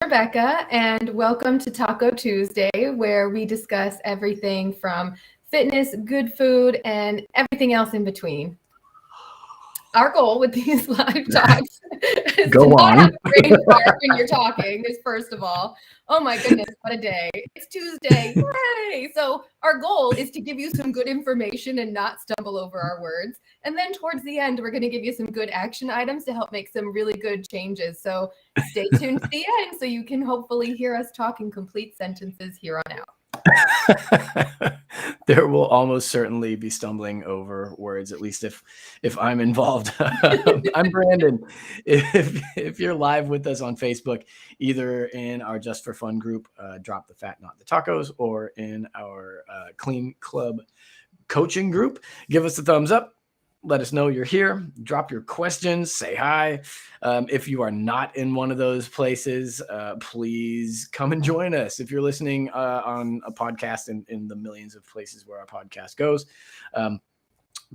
Rebecca, and welcome to Taco Tuesday, where we discuss everything from fitness, good food, and everything else in between. Our goal with these live talks is Go to not have on. a brain fart when you're talking, is first of all. Oh my goodness, what a day. It's Tuesday. Yay! So our goal is to give you some good information and not stumble over our words. And then towards the end, we're going to give you some good action items to help make some really good changes. So stay tuned to the end so you can hopefully hear us talk in complete sentences here on out. There will almost certainly be stumbling over words, at least if I'm involved. I'm Brandon. If you're live with us on Facebook, either in our Just for Fun group, Drop the Fat, Not the Tacos, or in our Clean Club coaching group, give us a thumbs up. Let us know you're here. Drop your questions. Say hi. If you are not in one of those places, please come and join us. If you're listening on a podcast in the millions of places where our podcast goes,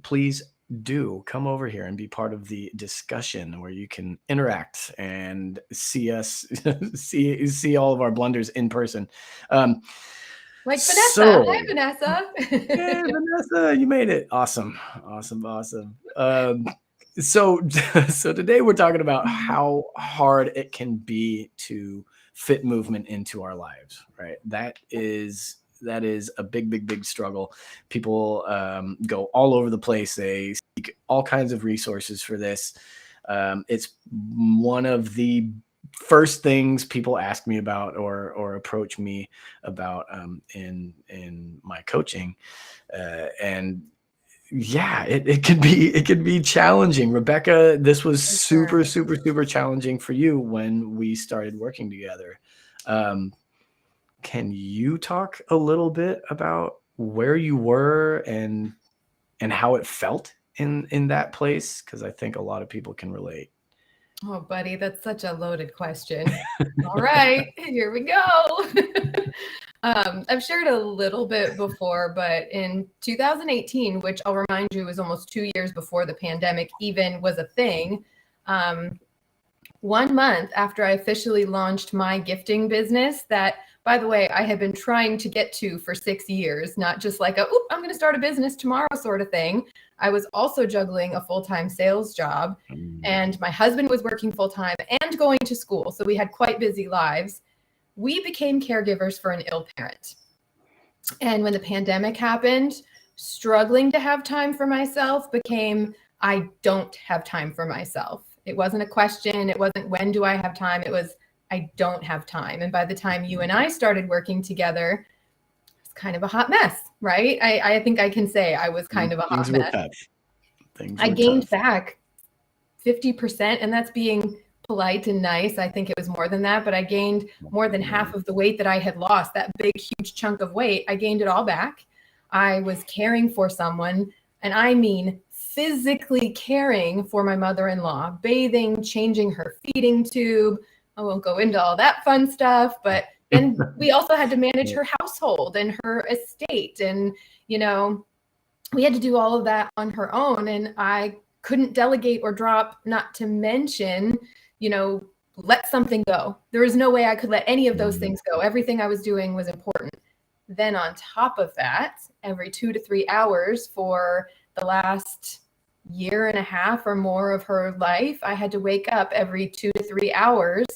please do come over here and be part of the discussion where you can interact and see us, see all of our blunders in person. Like Vanessa. Hi, Vanessa. Hey, Vanessa, you made it. Awesome. So today we're talking about how hard it can be to fit movement into our lives, right? That is a big struggle. People go all over the place. They seek all kinds of resources for this. It's one of the first things people ask me about or approach me about in my coaching, and yeah, it could be challenging. Rebecca, this was super challenging for you when we started working together. Can you talk a little bit about where you were and how it felt in that place? Because I think a lot of people can relate. Oh, buddy, that's such a loaded question. All right, here we go. I've shared a little bit before, but in 2018, which I'll remind you was almost 2 years before the pandemic even was a thing, 1 month after I officially launched my gifting business that, by the way, I had been trying to get to for 6 years, not just like I'm going to start a business tomorrow sort of thing. I was also juggling a full-time sales job, and my husband was working full-time and going to school. So we had quite busy lives. We became caregivers for an ill parent. And when the pandemic happened, struggling to have time for myself became, I don't have time for myself. It wasn't a question. It wasn't when do I have time? It was, I don't have time. And by the time you and I started working together, it was kind of a hot mess, right? I think I can say I was kind of a hot mess. I gained back 50%, and that's being polite and nice. I think it was more than that, but I gained more than half of the weight that I had lost. That big, huge chunk of weight, I gained it all back. I was caring for someone, and I mean physically caring for my mother-in-law, bathing, changing her feeding tube. I won't go into all that fun stuff, but then we also had to manage her household and her estate. And, we had to do all of that on her own, and I couldn't delegate or drop, not to mention, let something go. There was no way I could let any of those things go. Everything I was doing was important. Then on top of that, every 2 to 3 hours for the last year and a half or more of her life, I had to wake up every 2 to 3 hours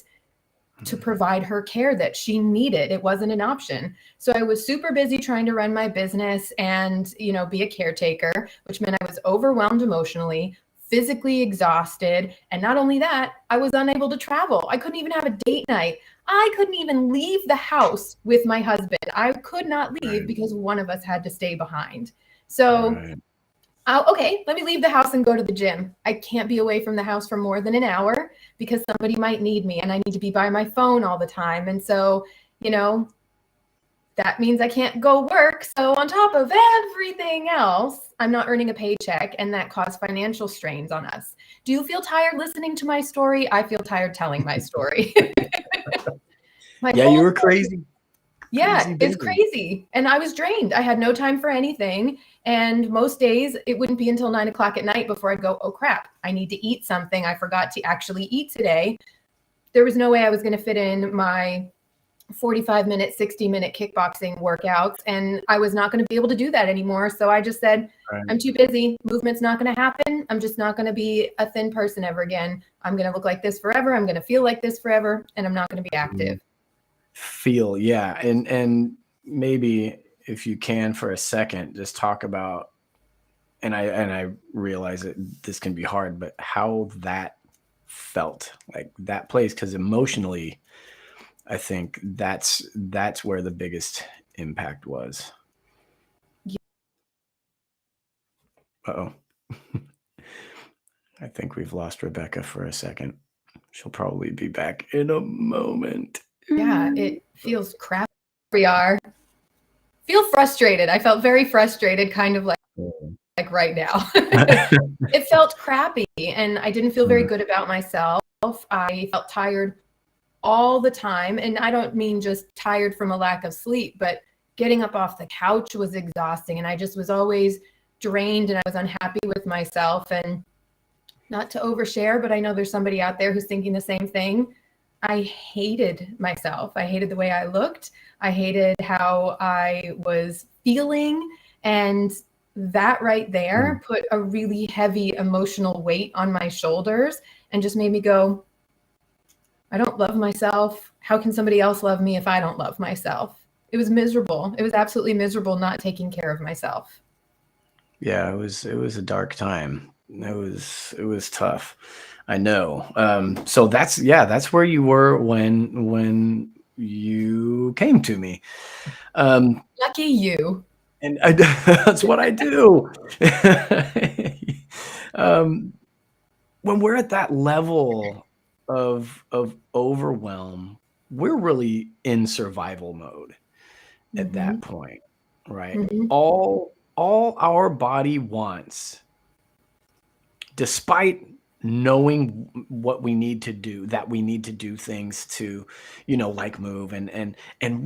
to provide her care that she needed. It wasn't an option. So I was super busy trying to run my business and, be a caretaker, which meant I was overwhelmed emotionally, physically exhausted. And not only that, I was unable to travel. I couldn't even have a date night. I couldn't even leave the house with my husband. I could not leave because one of us had to stay behind. So okay, let me leave the house and go to the gym. I can't be away from the house for more than an hour because somebody might need me and I need to be by my phone all the time. And so, that means I can't go work. So on top of everything else, I'm not earning a paycheck, and that caused financial strains on us. Do you feel tired listening to my story? I feel tired telling my story. You were crazy. Yeah, it's crazy. And I was drained. I had no time for anything. And most days it wouldn't be until 9 o'clock at night before I'd go, oh crap, I need to eat something. I forgot to actually eat today. there was no way I was going to fit in my 45-minute, 60-minute kickboxing workouts. And I was not going to be able to do that anymore. So I just said, Right. I'm too busy. Movement's not going to happen. I'm just not going to be a thin person ever again. I'm going to look like this forever. I'm going to feel like this forever. And I'm not going to be active. Feel, yeah. And maybe if you can for a second, just talk about, and I realize that this can be hard, but how that felt, like that place, because emotionally, I think that's where the biggest impact was. Uh-oh. I think we've lost Rebecca for a second. She'll probably be back in a moment. Yeah, it feels crappy. We are. Feel frustrated. I felt very frustrated, kind of like right now. It felt crappy, and I didn't feel very good about myself. I felt tired all the time, and I don't mean just tired from a lack of sleep, but getting up off the couch was exhausting, and I just was always drained, and I was unhappy with myself. And not to overshare, but I know there's somebody out there who's thinking the same thing. I hated myself. I hated the way I looked. I hated how I was feeling. And that right there put a really heavy emotional weight on my shoulders and just made me go, I don't love myself. How can somebody else love me if I don't love myself? It was miserable. It was absolutely miserable not taking care of myself. Yeah, it was a dark time. It was tough. I know. So that's where you were when you came to me. Lucky you. And that's what I do. When we're at that level of overwhelm, we're really in survival mode at that point, right? All our body wants, despite knowing what we need to do, that we need to do things to, like move and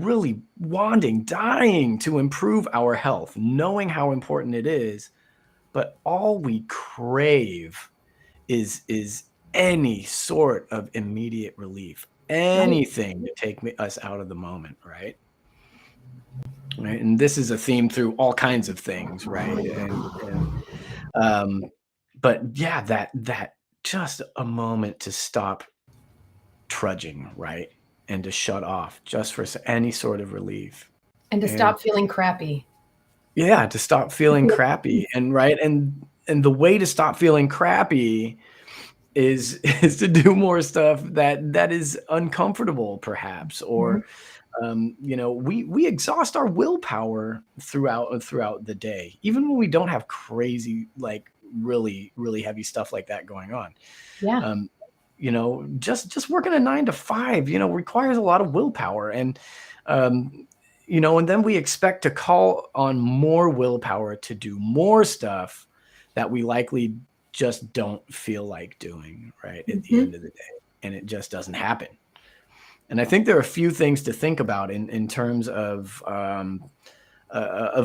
really dying to improve our health, knowing how important it is. But all we crave is any sort of immediate relief, anything to take us out of the moment, right? Right. And this is a theme through all kinds of things, right? But yeah, that just a moment to stop trudging, right? And to shut off just for any sort of relief. And to stop feeling crappy. Yeah, to stop feeling crappy. And right. And the way to stop feeling crappy is to do more stuff that is uncomfortable, perhaps, or we exhaust our willpower throughout the day, even when we don't have crazy, like really, really heavy stuff like that going on. Yeah. Just working a 9 to 5, requires a lot of willpower. And, and then we expect to call on more willpower to do more stuff that we likely just don't feel like doing, right, at the end of the day. And it just doesn't happen. And I think there are a few things to think about in terms of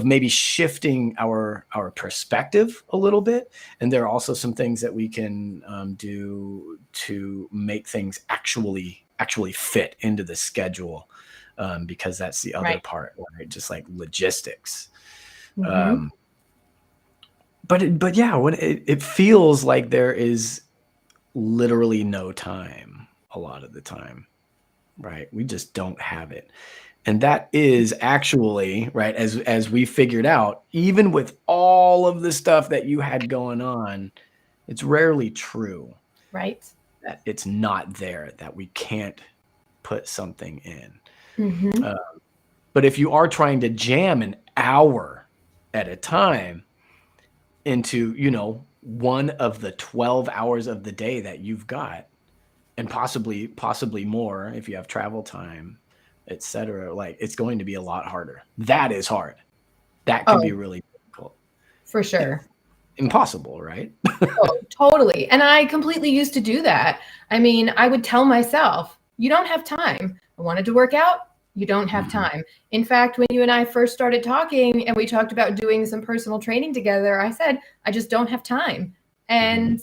maybe shifting our perspective a little bit. And there are also some things that we can do to make things actually fit into the schedule, because that's the other part, right? Just like logistics. But yeah, when it feels like there is literally no time a lot of the time, right? We just don't have it. And that is actually, right, as we figured out, even with all of the stuff that you had going on, it's rarely true. Right. That it's not there, that we can't put something in. But if you are trying to jam an hour at a time into, one of the 12 hours of the day that you've got, and possibly more if you have travel time, etc., like it's going to be a lot harder. That is hard. That can be really difficult. For sure. Impossible, right? Oh, totally. And I completely used to do that. I mean, I would tell myself, you don't have time. I wanted to work out. You don't have time. In fact, when you and I first started talking and we talked about doing some personal training together, I said, I just don't have time. And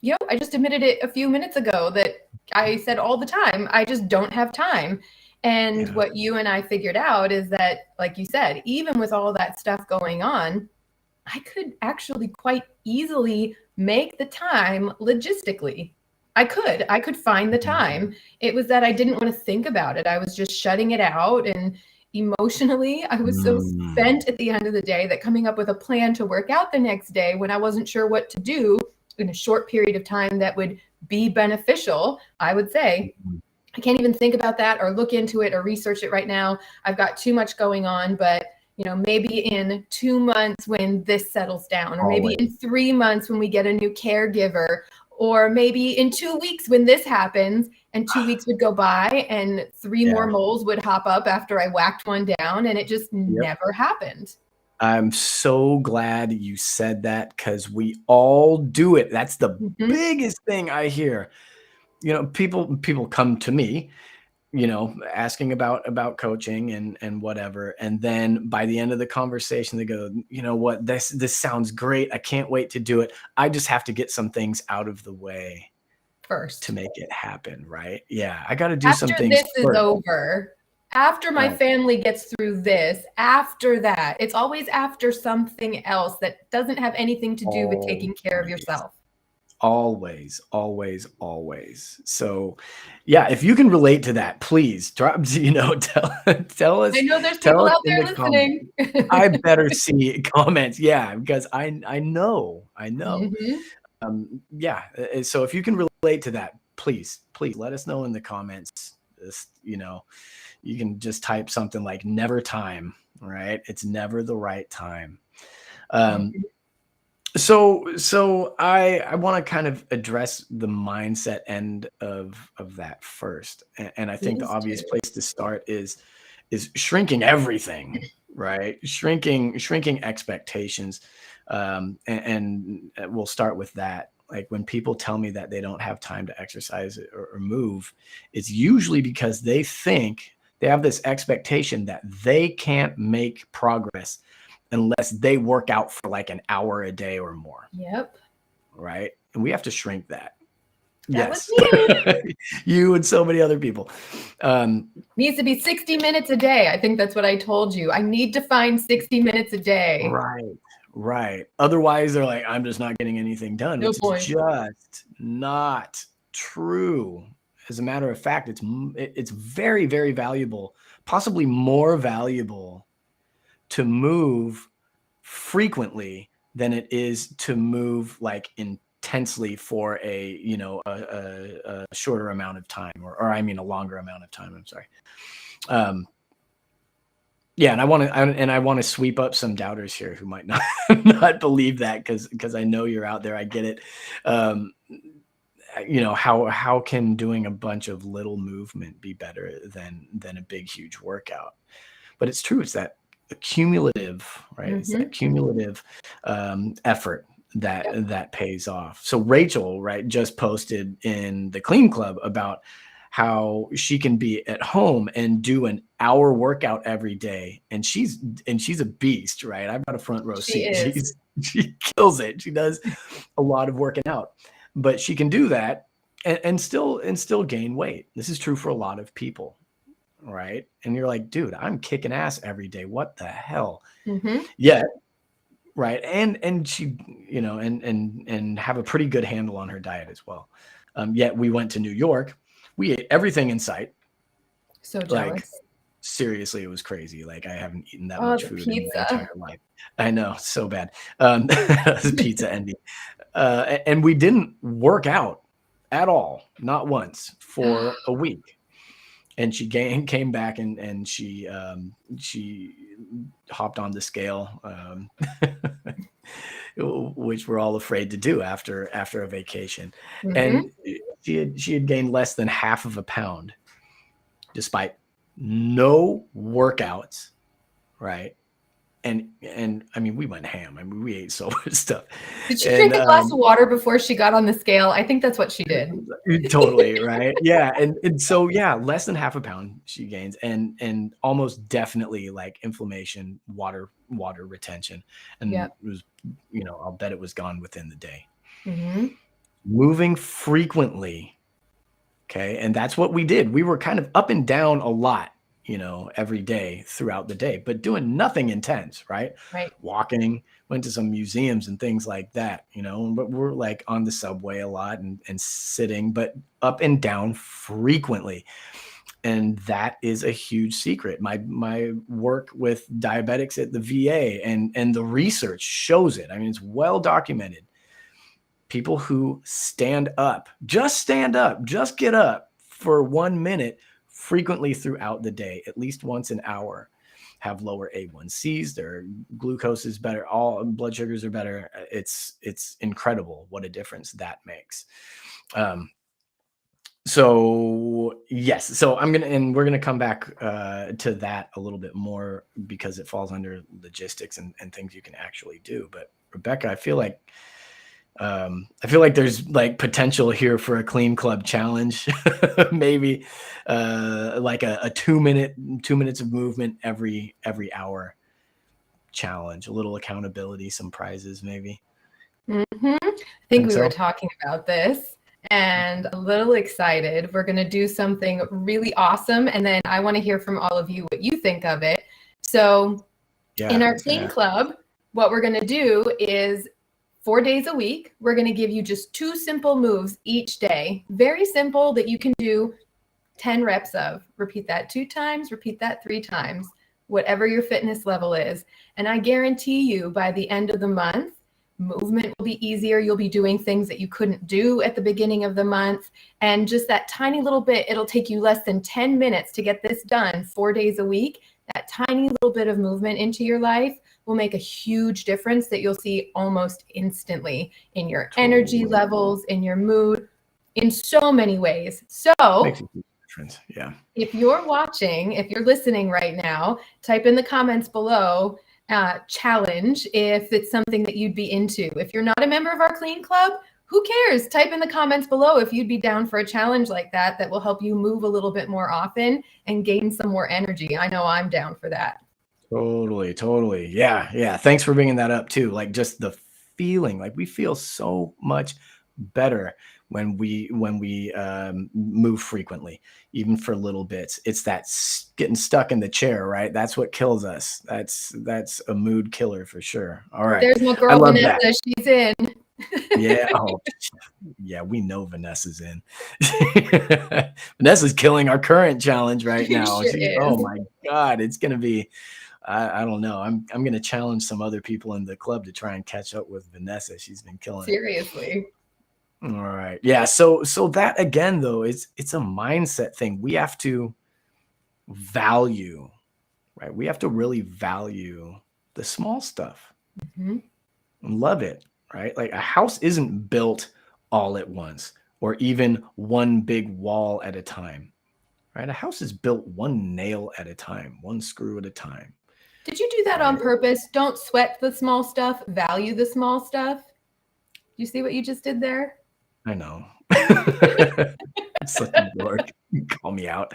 Yep, I just admitted it a few minutes ago that I said all the time, I just don't have time. And Yeah. what you and I figured out is that, like you said, even with all that stuff going on, I could actually quite easily make the time logistically. I could find the time. It was that I didn't want to think about it. I was just shutting it out. And emotionally, I was so Mm. spent at the end of the day that coming up with a plan to work out the next day when I wasn't sure what to do in a short period of time that would be beneficial, I would say, I can't even think about that or look into it or research it right now. I've got too much going on, but maybe in 2 months when this settles down, or maybe Always. in 3 months when we get a new caregiver, or maybe in 2 weeks when this happens, and 2 weeks would go by and three more Yeah. moles would hop up after I whacked one down, and it just Yep. never happened. I'm so glad you said that because we all do it. That's the Mhm. biggest thing I hear. People come to me, asking about coaching and whatever, and then by the end of the conversation, they go, you know what, this sounds great. I can't wait to do it. I just have to get some things out of the way to First. make it happen, right? Yeah, I got to do some After things this is first. over, after my Right. family gets through this, after that, it's always after something else that doesn't have anything to do with taking care of Always. yourself. Always, always, always. So, yeah, if you can relate to that, please drop, tell I us, know there's tell people us out in there the comments. listening. I better see comments, yeah, because I know, I know. Mhm. Yeah, so if you can relate to that, please let us know in the comments. You can just type something like "never time," right? It's never the right time. Um, Mhm. so I want to kind of address the mindset end of that first, and I think the Please obvious do. place to start is shrinking everything, right? Shrinking expectations, and we'll start with that. Like when people tell me that they don't have time to exercise or move, it's usually because they think they have this expectation that they can't make progress unless they work out for like an hour a day or more, Yep. right? And we have to shrink that. That was Yes. me. You and so many other people. Um, Needs to be 60 minutes a day. I think that's what I told you. I need to find 60 minutes a day. right. Right. Otherwise, they're like, I'm just not getting anything done, No which is point. just not true. As a matter of fact, it's very, very valuable, possibly more valuable to move frequently than it is to move like intensely for a shorter amount of time, or I mean a longer amount of time. I'm sorry. Um, yeah, and I want to sweep up some doubters here who might not not believe that because I know you're out there. I get it. Um, how can doing a bunch of little movement be better than a big huge workout? But it's true. It's that cumulative, right? It's that Mhm. cumulative effort that Yep. that pays off. So Rachel, right, just posted in the Clean Club about how she can be at home and do an hour workout every day, and she's a beast, right? I've got a front row She seat. is. She kills it. She does a lot of working out, but she can do that and still gain weight. This is true for a lot of people, right? And you're like, dude, I'm kicking ass every day. What the hell? Mhm. Yeah, right. And she, and have a pretty good handle on her diet as well. Yet we went to New York. We ate everything in sight. So Like jealous. seriously, it was crazy. Like I haven't eaten that Oh, much the food in my entire pizza. life. I know, so bad. Pizza envy. And we didn't work out at all, not once for a week. And she came back and she hopped on the scale, which we're all afraid to do after a vacation. And Mhm. she had gained less than half of a pound despite no workouts, right? And I mean, we went ham. I mean, we ate so much stuff, Did she and drink a glass of water before she got on the scale? I think that's what she did. totally right. Yeah, and so yeah, less than half a pound she gains, and almost definitely like inflammation, water retention, and Yep. it was, I'll bet it was gone within the day. Mhm. moving frequently. Okay. And that's what we did. We were kind of up and down a lot, every day throughout the day, but doing nothing intense, right? Right. Walking, went to some museums and things like that, but we're like on the subway a lot and sitting, but up and down frequently. And that is a huge secret. My work with diabetics at the VA and the research shows it. I mean, it's well documented. People who stand up, just get up for 1 minute frequently throughout the day, at least once an hour, have lower A1Cs, their glucose is better, all blood sugars are better. It's incredible what a difference that makes. So yes, so we're gonna come back to that a little bit more because it falls under logistics and things you can actually do. But Rebecca, I feel like there's like potential here for a clean club challenge, maybe like a 2 minutes of movement every hour challenge, a little accountability, some prizes, maybe. I think we were talking about this and a little excited. We're going to do something really awesome. And then I want to hear from all of you what you think of it. So in our clean club, what we're going to do is 4 days a week, we're going to give you just 2 simple moves each day. Very simple that you can do 10 reps of. Repeat that 2 times, repeat that 3 times, whatever your fitness level is. And I guarantee you by the end of the month, movement will be easier. You'll be doing things that you couldn't do at the beginning of the month. And just that tiny little bit, it'll take you less than 10 minutes to get this done 4 days a week. That tiny little bit of movement into your life will make a huge difference that you'll see almost instantly in your energy levels, in your mood, in so many ways. So makes a huge difference. Yeah. If you're watching, if you're listening right now, type in the comments below challenge if it's something that you'd be into. If you're not a member of our clean club, who cares? Type in the comments below if you'd be down for a challenge like that will help you move a little bit more often and gain some more energy. I know I'm down for that. Totally. Yeah. Thanks for bringing that up too. Like just the feeling, like we feel so much better when we move frequently, even for little bits. It's that getting stuck in the chair, right? That's what kills us. That's a mood killer for sure. All right. There's my girl Vanessa. That. She's in. Yeah. Oh, yeah. We know Vanessa's in. Vanessa's killing our current challenge right now. Oh my God. It's going to be, I don't know. I'm going to challenge some other people in the club to try and catch up with Vanessa. She's been killing it. Seriously. All right. Yeah. So that again, though, it's a mindset thing. We have to value, right? We have to really value the small stuff. Mm-hmm. Love it, right? Like a house isn't built all at once or even one big wall at a time, right? A house is built one nail at a time, one screw at a time. Did you do that on purpose? Don't sweat the small stuff, value the small stuff. You see what you just did there? I know. I'm such a dork. Call me out.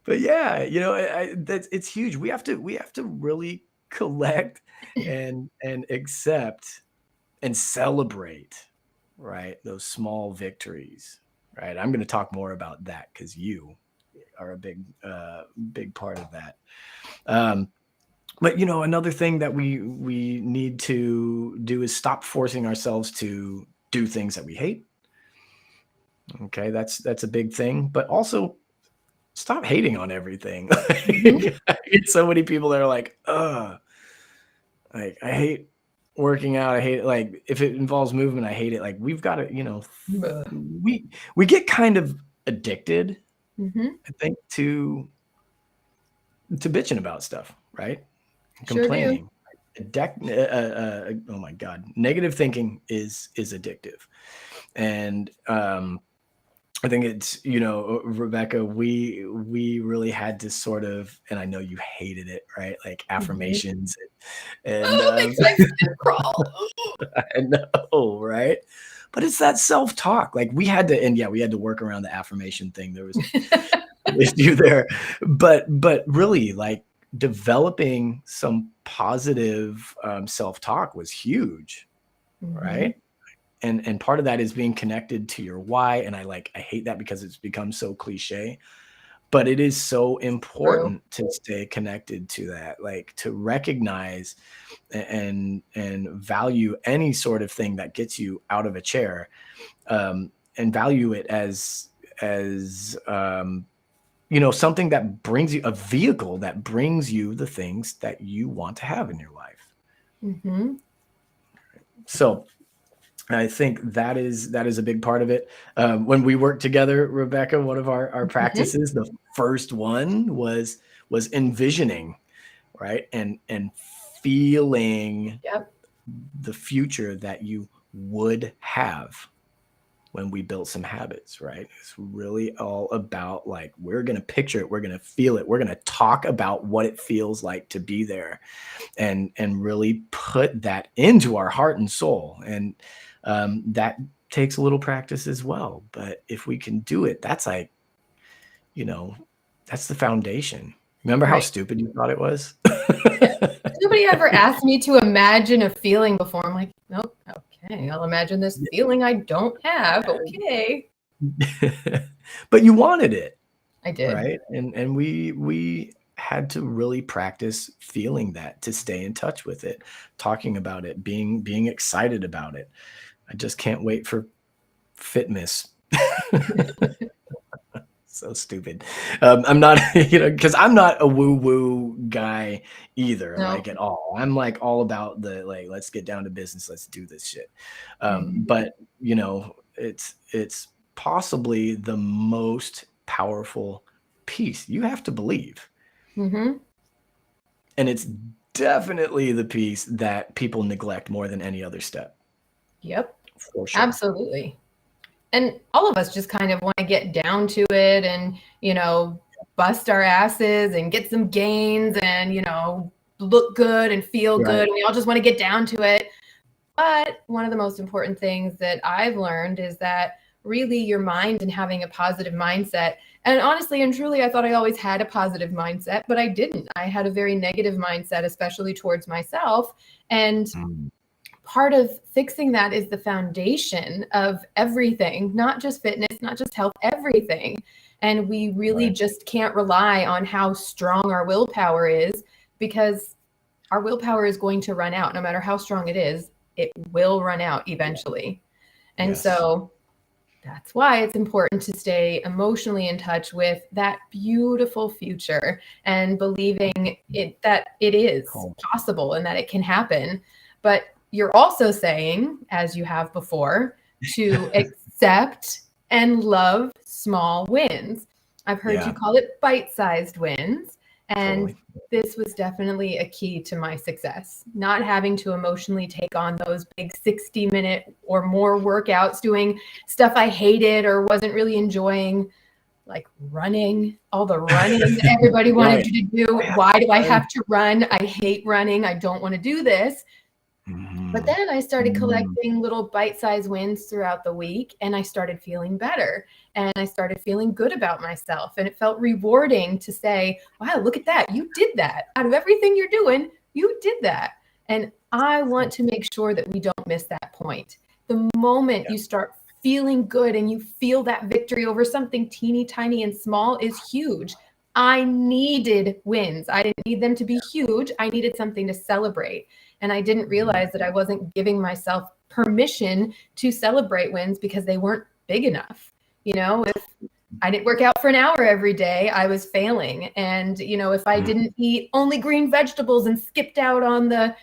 But yeah, it's huge. We have to really collect and accept and celebrate, right? Those small victories, right? I'm going to talk more about that because you are a big part of that. But another thing that we need to do is stop forcing ourselves to do things that we hate. Okay, that's a big thing, but also stop hating on everything. Mm-hmm. I get so many people that are like, like I hate working out. I hate it. Like if it involves movement, I hate it. Like we've got to, we get kind of addicted, mm-hmm. I think, to bitching about stuff, right? Complaining. Oh my God. Negative thinking is addictive. And I think it's, Rebecca, we really had to sort of, and I know you hated it, right? Like affirmations and makes my skin crawl. I know, right? But it's that self-talk. Like we had to work around the affirmation thing. There was an issue there, but really like developing some positive self-talk was huge, mm-hmm. right? And part of that is being connected to your why. And I hate that because it's become so cliche, but it is so True. important to stay connected to that, like to recognize and value any sort of thing that gets you out of a chair, and value it as something that brings you, a vehicle that brings you the things that you want to have in your life. Mm-hmm. So I think that is a big part of it. When we worked together, Rebecca, one of our practices, the first one was envisioning, right? And feeling Yep. the future that you would have when we built some habits, right? It's really all about, like, we're going to picture it, we're going to feel it, we're going to talk about what it feels like to be there, and really put that into our heart and soul. And that takes a little practice as well. But if we can do it, that's like, that's the foundation. Remember how Right. stupid you thought it was? Nobody ever asked me to imagine a feeling before. I'm like, nope. Okay, I'll imagine this feeling I don't have. Okay. But you wanted it, I did. right? And we had to really practice feeling that, to stay in touch with it, talking about it, being excited about it. I just can't wait for Fitmas. So stupid. I'm not, because I'm not a woo-woo guy either, No. like, at all. I'm like all about the, like, let's get down to business, let's do this shit. Mhm. But it's possibly the most powerful piece. You have to believe. Mhm. And it's definitely the piece that people neglect more than any other step. Yep. For sure. Absolutely. And all of us just kind of want to get down to it and, bust our asses and get some gains and, look good and feel Right. good. And we all just want to get down to it. But one of the most important things that I've learned is that really your mind and having a positive mindset. And honestly and truly, I thought I always had a positive mindset, but I didn't. I had a very negative mindset, especially towards myself. And part of fixing that is the foundation of everything, not just fitness, not just health, everything. And we really just can't rely on how strong our willpower is, because our willpower is going to run out. No matter how strong it is, it will run out eventually. And Yes. so that's why it's important to stay emotionally in touch with that beautiful future and believing that it is possible and that it can happen. But you're also saying, as you have before, to accept and love small wins. I've heard you call it bite-sized wins. And this was definitely a key to my success. Not having to emotionally take on those big 60-minute or more workouts, doing stuff I hated or wasn't really enjoying, like running, all the running that everybody wanted you to do. Why do I have to run? I hate running. I don't want to do this. But then I started collecting little bite-sized wins throughout the week, and I started feeling better, and I started feeling good about myself. And it felt rewarding to say, wow, look at that. You did that. Out of everything you're doing, you did that. And I want to make sure that we don't miss that point. The moment you start feeling good and you feel that victory over something teeny tiny and small is huge. I needed wins. I didn't need them to be huge. I needed something to celebrate. And I didn't realize that I wasn't giving myself permission to celebrate wins because they weren't big enough. If I didn't work out for an hour every day, I was failing. And, if I didn't eat only green vegetables and skipped out on the,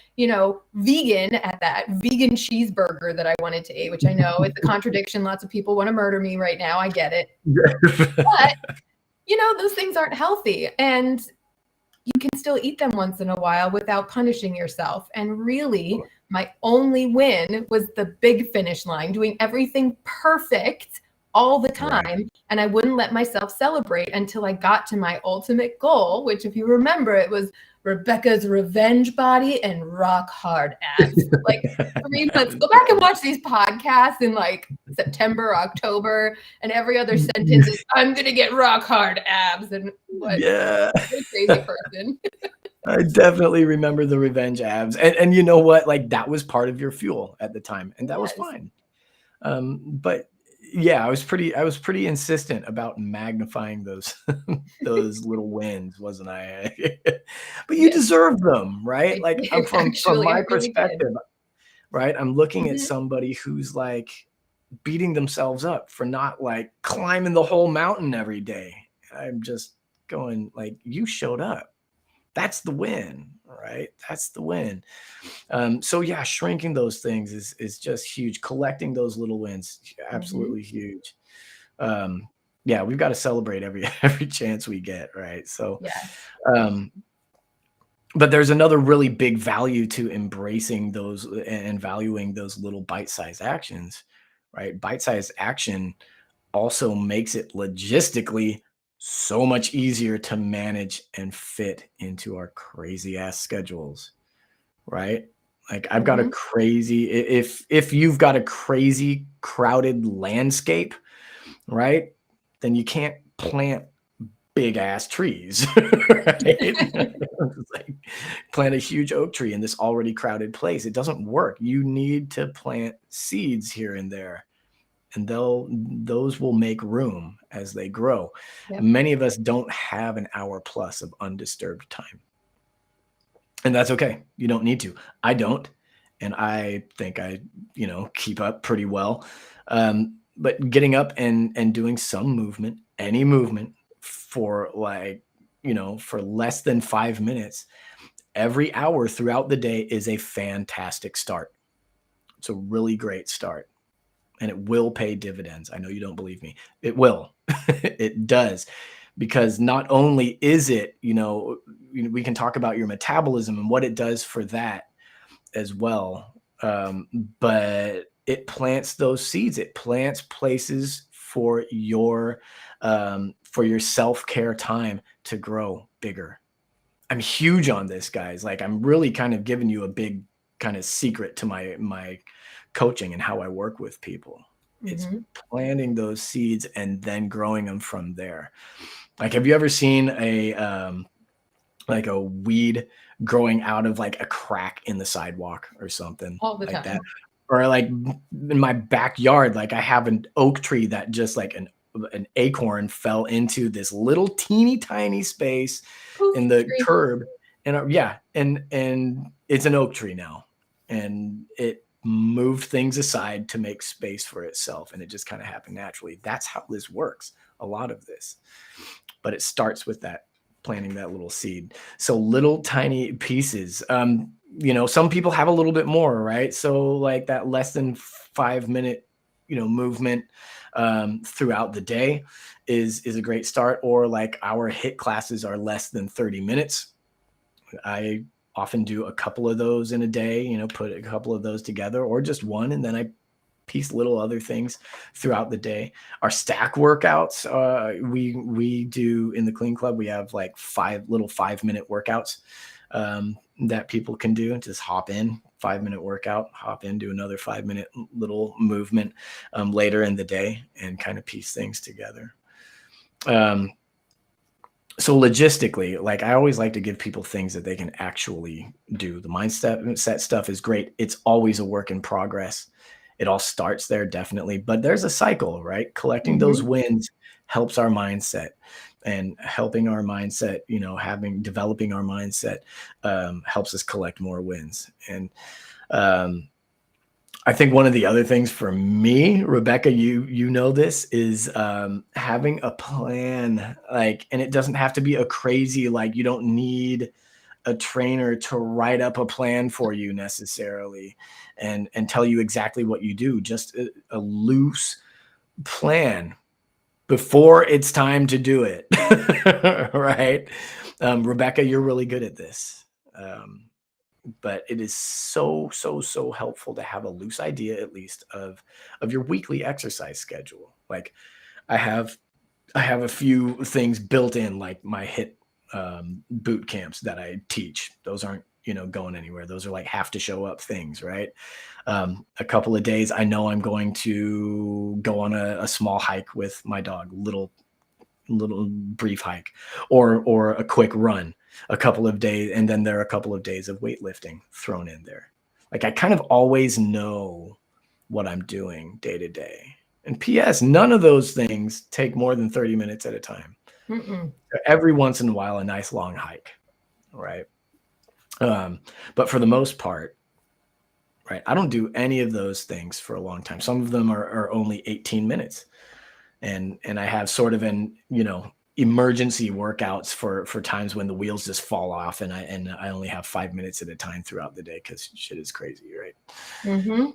vegan at that vegan cheeseburger that I wanted to eat, which I know is a contradiction. Lots of people want to murder me right now. I get it. But, those things aren't healthy. And you can still eat them once in a while without punishing yourself. And really, my only win was the big finish line, doing everything perfect all the time. Right. And I wouldn't let myself celebrate until I got to my ultimate goal, which, if you remember, it was Rebecca's revenge body and rock hard abs. Like 3 months. Go back and watch these podcasts in like September, October, and every other sentence is, I'm going to get rock hard abs. And what? Yeah. What a crazy person. I definitely remember the revenge abs. And you know what? Like, that was part of your fuel at the time. And that was fine. But yeah, I was pretty insistent about magnifying those those little wins, wasn't I? But you Yes, deserve them, right? I Like I'm did. from Actually, I my really did. perspective, right? I'm looking at Mhm. somebody who's like beating themselves up for not like climbing the whole mountain every day. I'm just going like, you showed up. That's the win, right? That's the win. So yeah, shrinking those things is just huge. Collecting those little wins, Mhm. absolutely huge. Um, yeah, we've got to celebrate every every chance we get, right? So, Yes. um, but there's another really big value to embracing those and valuing those little bite-sized actions, right? Bite-sized action also makes it logistically so much easier to manage and fit into our crazy ass schedules, right? Like I've got a Mhm. crazy if you've got a crazy crowded landscape, right? Then you can't plant big ass trees, right? It's like plant a huge oak tree in this already crowded place. It doesn't work. You need to plant seeds here and there, and those will make room as they grow. Yep. Many of us don't have an hour plus of undisturbed time. And that's okay. You don't need to. I don't. And I think I, keep up pretty well. But getting up and doing some movement, any movement for like, for less than 5 minutes every hour throughout the day is a fantastic start. It's a really great start and it will pay dividends. I know you don't believe me. It will. It does. Because not only is it, we can talk about your metabolism and what it does for that as well. But it plants those seeds. It plants places for your self-care time to grow bigger. I'm huge on this, guys. Like I'm really kind of giving you a big kind of secret to my coaching and how I work with people. It's Mhm. planting those seeds and then growing them from there. Like, have you ever seen like a weed growing out of like a crack in the sidewalk or something All the like that? time. Or like in my backyard, like I have an oak tree that just like an acorn fell into this little teeny tiny space Poof, in the tree. curb, and yeah, and it's an oak tree now, and it moved things aside to make space for itself, and it just kind of happened naturally. That's how this works. A lot of this, but it starts with that planting that little seed. So little tiny pieces. Some people have a little bit more, right? So like that less than 5 minute, movement throughout the day is a great start. Or like our HIIT classes are less than 30 minutes. I often do a couple of those in a day, put a couple of those together or just one, and then I piece little other things throughout the day. Our stack workouts, we do in the Clean Club. We have like 5-minute workouts that people can do. Just hop in, 5-minute workout, hop in, do another 5-minute little movement later in the day, and kind of piece things together. So logistically, like I always like to give people things that they can actually do. The mindset stuff is great. It's always a work in progress. It all starts there, definitely, but there's a cycle, right? Collecting those Mhm. wins helps our mindset, and helping our mindset, developing our mindset helps us collect more wins. And um, I think one of the other things for me, Rebecca, you know this, is having a plan. Like, and it doesn't have to be a crazy, like you don't need a trainer to write up a plan for you necessarily and tell you exactly what you do. Just a loose plan before it's time to do it. Right? Rebecca, you're really good at this. But it is so so helpful to have a loose idea at least of your weekly exercise schedule. Like I have a few things built in, like my HIIT boot camps that I teach. Those aren't going anywhere. Those are like have to show up things, right? A couple of days I know I'm going to go on a small hike with my dog, little brief hike, or a quick run, a couple of days, and then there are a couple of days of weightlifting thrown in there. Like I kind of always know what I'm doing day to day. And P.S., none of those things take more than 30 minutes at a time. Mm-mm. Every once in a while, a nice long hike, right? But for the most part, right, I don't do any of those things for a long time. Some of them are only 18 minutes. And I have sort of an, emergency workouts for times when the wheels just fall off and I only have 5 minutes at a time throughout the day because shit is crazy, right? Mm-hmm.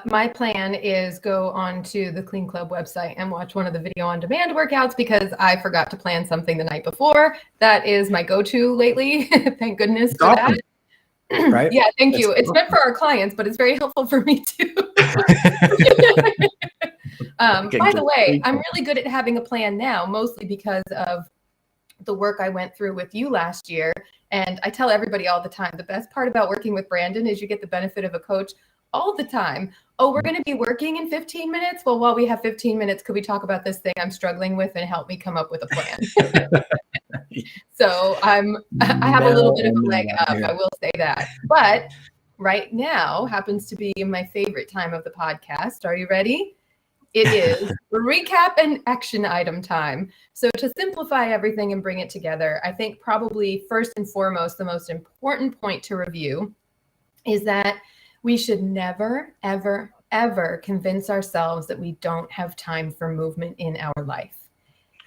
My plan is go onto the Clean Club website and watch one of the video on demand workouts because I forgot to plan something the night before. That is my go-to lately. Thank goodness for Awesome. that. Right? Yeah, thank That's you. It's awesome. meant for our clients, but it's very helpful for me too. By the way, I'm really good at having a plan now, mostly because of the work I went through with you last year. And I tell everybody all the time, the best part about working with Brandon is you get the benefit of a coach all the time. Oh, we're going to be working in 15 minutes. Well, while we have 15 minutes, could we talk about this thing I'm struggling with and help me come up with a plan? So I have a little bit of a leg up. I will say that. But right now happens to be my favorite time of the podcast. Are you ready? It is recap and action item time. So to simplify everything and bring it together, I think probably first and foremost, the most important point to review is that we should never, ever, ever convince ourselves that we don't have time for movement in our life.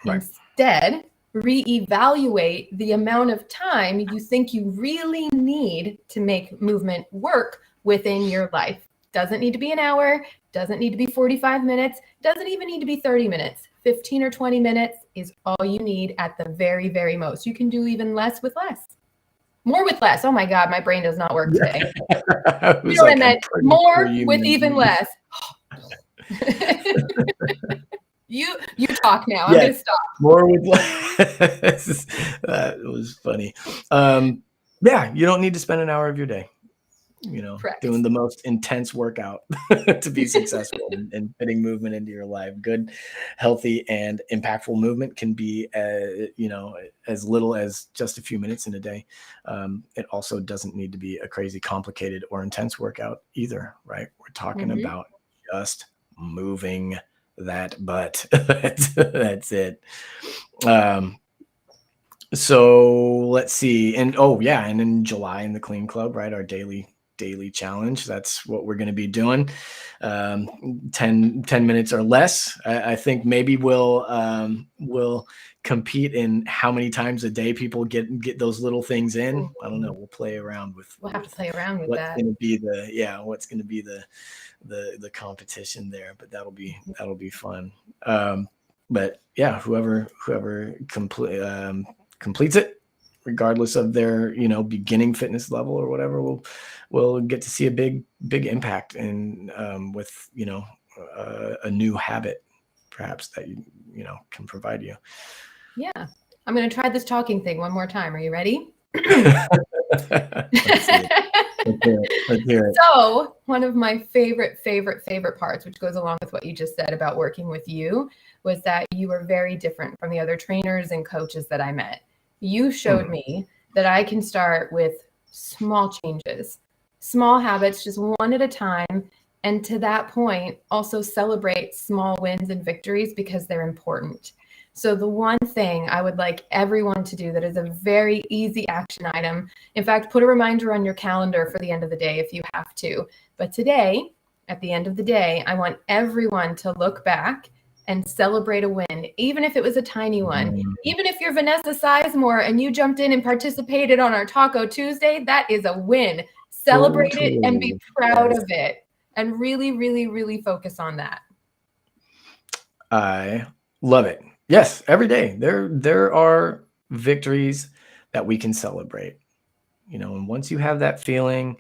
Right. Instead, reevaluate the amount of time you think you really need to make movement work within your life. Doesn't need to be an hour, doesn't need to be 45 minutes, doesn't even need to be 30 minutes. 15 or 20 minutes is all you need at the very, very most. You can do even less with less. More with less. Oh my God, my brain does not work today. You know what I meant? More with even less. You talk now. I'm going to stop. More with less. That was funny. Yeah, you don't need to spend an hour of your day, Correct. Doing the most intense workout to be successful and fitting movement into your life. Good, healthy, and impactful movement can be, as little as just a few minutes in a day. It also doesn't need to be a crazy, complicated, or intense workout either, right? We're talking about just moving that butt. That's it. So let's see. And and in July in the Clean Club, right? Our daily challenge. That's what we're going to be doing. 10 minutes or less. I think maybe we'll compete in how many times a day people get those little things in. I don't know. We'll play around with. We'll have to play around with that. What's going to be the competition there, but that'll be fun. But yeah, whoever completes it, regardless of their beginning fitness level or whatever, will get to see a big impact and with a new habit perhaps that you can provide you. Yeah, I'm going to try this talking thing one more time. Are you ready? Let's hear it. So one of my favorite parts, which goes along with what you just said about working with you, was that you were very different from the other trainers and coaches that I met. You showed me that I can start with small changes, small habits, just one at a time. And to that point, also celebrate small wins and victories because they're important. So the one thing I would like everyone to do that is a very easy action item, in fact, put a reminder on your calendar for the end of the day if you have to. But today, at the end of the day, I want everyone to look back and celebrate a win, even if it was a tiny one. Even if you're Vanessa Sizemore and you jumped in and participated on our Taco Tuesday, that is a win. Celebrate it and be proud of it. And really, really, really focus on that. I love it. Yes, every day. There are victories that we can celebrate. And once you have that feeling,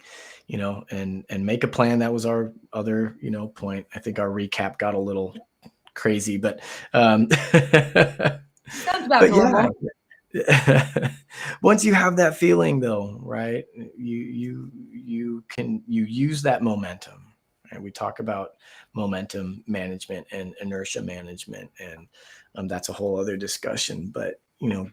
and make a plan. That was our other, point. I think our recap got a little crazy, but sounds about normal. Yeah. Once you have that feeling though, right, you use that momentum. And we talk about momentum management and inertia management, and that's a whole other discussion. But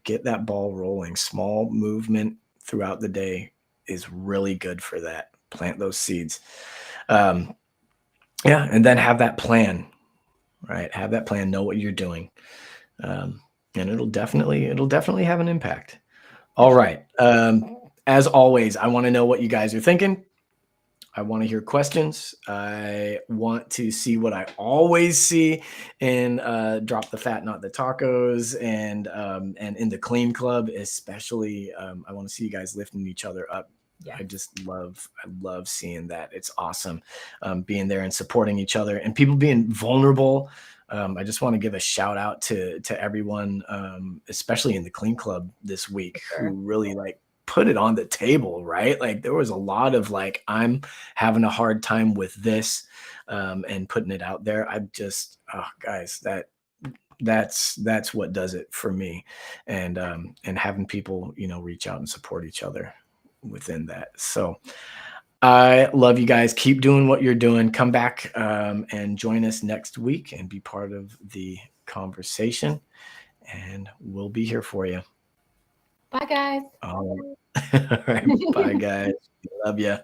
get that ball rolling. Small movement throughout the day is really good for that. Plant those seeds. Yeah, and then have that plan, right? Have that plan, know what you're doing. And it'll definitely have an impact. All right. As always, I want to know what you guys are thinking. I want to hear questions. I want to see what I always see in Drop the Fat, Not the Tacos, and in the Clean Club, especially. I want to see you guys lifting each other up. Yeah. I love seeing that. It's awesome being there and supporting each other and people being vulnerable. I just want to give a shout out to everyone, especially in the Clean Club this week, Sure. who really like put it on the table, right? Like there was a lot of like, I'm having a hard time with this, and putting it out there. Guys, that's what does it for me. And having people, reach out and support each other within that. So I love you guys. Keep doing what you're doing. Come back and join us next week and be part of the conversation. And we'll be here for you. Bye, guys. All right. All right. Bye, guys. Love you.